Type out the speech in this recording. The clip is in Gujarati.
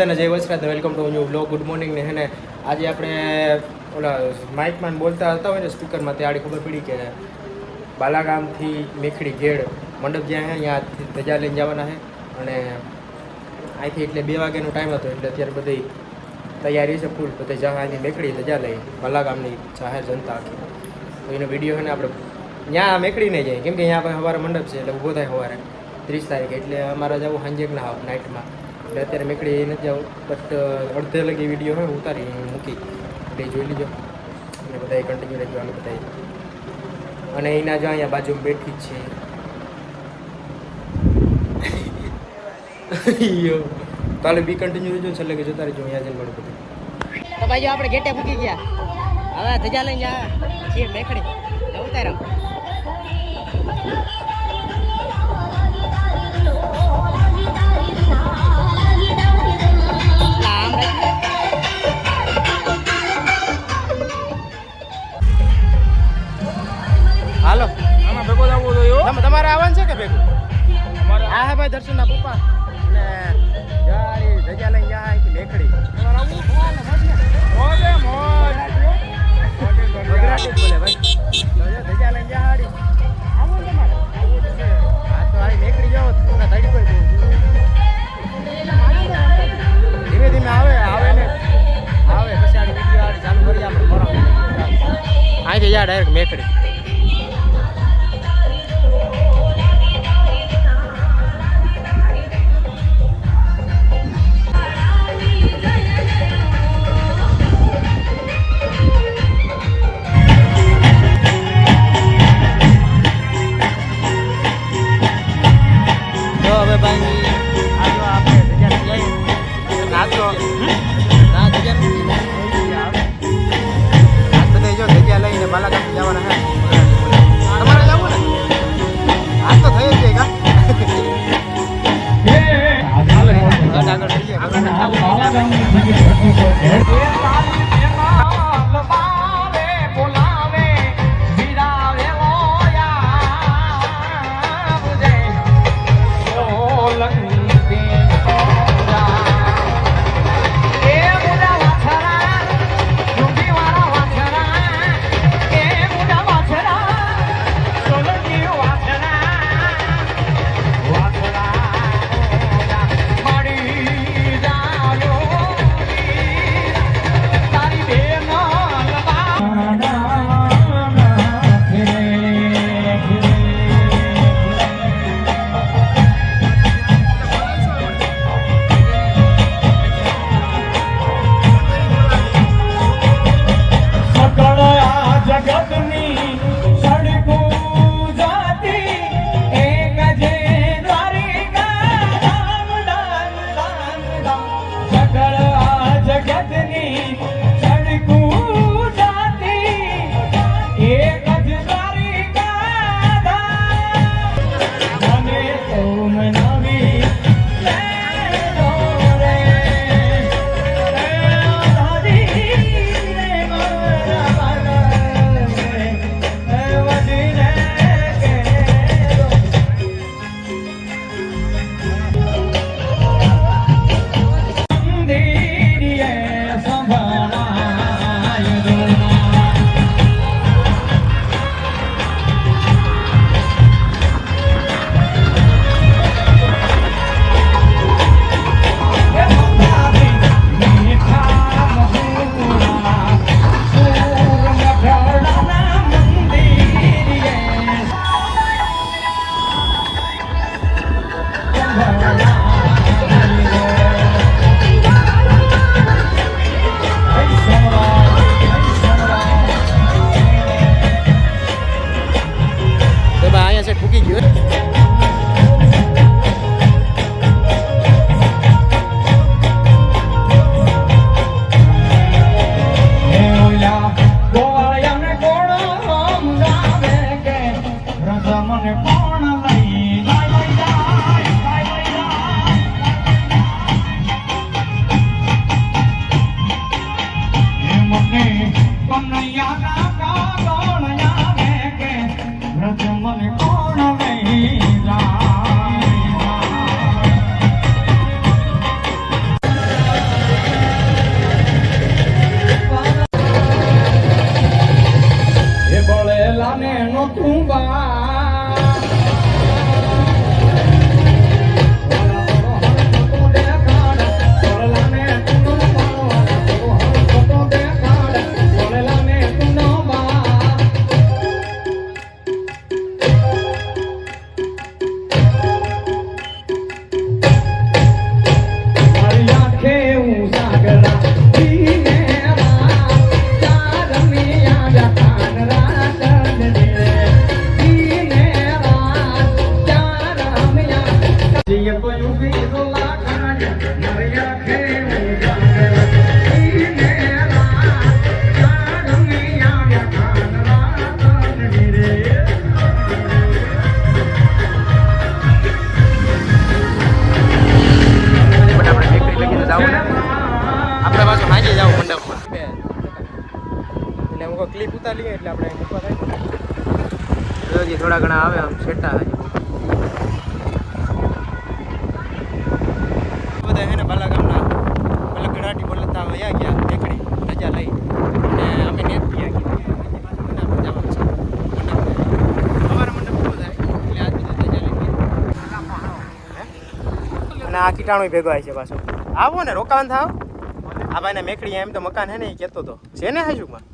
જય Vasraj, welcome to new blog. Good morning ને હે ને આજે આપણે ઓલા માઇકમાં બોલતા હતા હોય ને સ્પીકરમાં, તે આડી ખબર પડી કે બાલાગામથી મેખડી ગેડ મંડપ જ્યાં છે ત્યાં ધજા લઈને જવાના છે. અને અહીંથી એટલે 2 વાગ્યાનો ટાઈમ હતો, એટલે અત્યારે બધી તૈયારી છે ફૂલ. બધે જ્યાં અહીંથી મેખડી ધજા લઈ બાલાગામની જાહેર જનતા આખી. તો એનો વિડીયો છે ને આપણે ત્યાં મેખડી નહીં જાય, કેમ કે અહીંયા સવારે મંડપ છે એટલે ઊભો થાય સવારે 30 તારીખે. એટલે અમારે જવું સાંજેકના હાવ નાઇટમાં. એટલે અત્યારે મેકડી નથી જવું, બટ અડધે લગી વિડીયો હોય ઉતારી મૂકી એટલે જોઈ લીજો. અને બધા કન્ટિન્યુ રહેજો અમે બધા. અને એના જો અહીંયા બાજુમાં બેઠી જ છે. કાલે બી કન્ટિન્યુ રહેજો, છેલ્લે કે જતા રહેજો અહીંયા જઈને મળું બધું. તો ભાઈ આપણે ગેટે મૂકી ગયા, હવે ધજા લઈને જા છીએ મેખડી ઉતારો. હાલો, આમાં ભેગો જ આવવો જોઈએ. તમારે આવવાનું છે કે ભેગું? હા હે ભાઈ, દર્શનના પપ્પા અને જાળી ધજા લઈને જા અહીંથી મેખડી. તમારે આવવું? મોજે મોજ. ગુજરાતી જ બોલે ભાઈ. ધજા લઈને જા હાડી. આવવું તમારે? આવવું છે. હા તો આ મેખડી જાઓ, તમને તડકો ધીમે ધીમે આવે ને આવે પછી આડી વિડીયો આડી ચાલુ કરી આપણે બરાબર. અહીંથી જા ડાયરેક્ટ મેખડી. બાલાગામ જવાના હે. તમારે જવું ને? આજ તો થઈ જ જાય તું બા આપણે પાછું હાજે જાવ મંડપમાં એટલે હું ક્લિપ ઉતારી લઈએ એટલે આપણે મૂકવા થાય હજી થોડા ઘણા આવે આમ છેટા હજી બધા હે ને બાલાગામના બલગડાટી બોલતા વયા ગયા ટેકડી રજા લઈ અને અમે નેટ ગયા જવાનું છે અમારા મંડપ પૂરો થાય એટલે આજ બધા રજા લઈ ગયા અને આ કીટાણું ભેગો આવે છે પાછો આવો ને રોકાવાનું થાવ આ ભાઈને મેકડી એમ તો મકાન હે ને એ કહેતો હતો છે ને હાજુમાં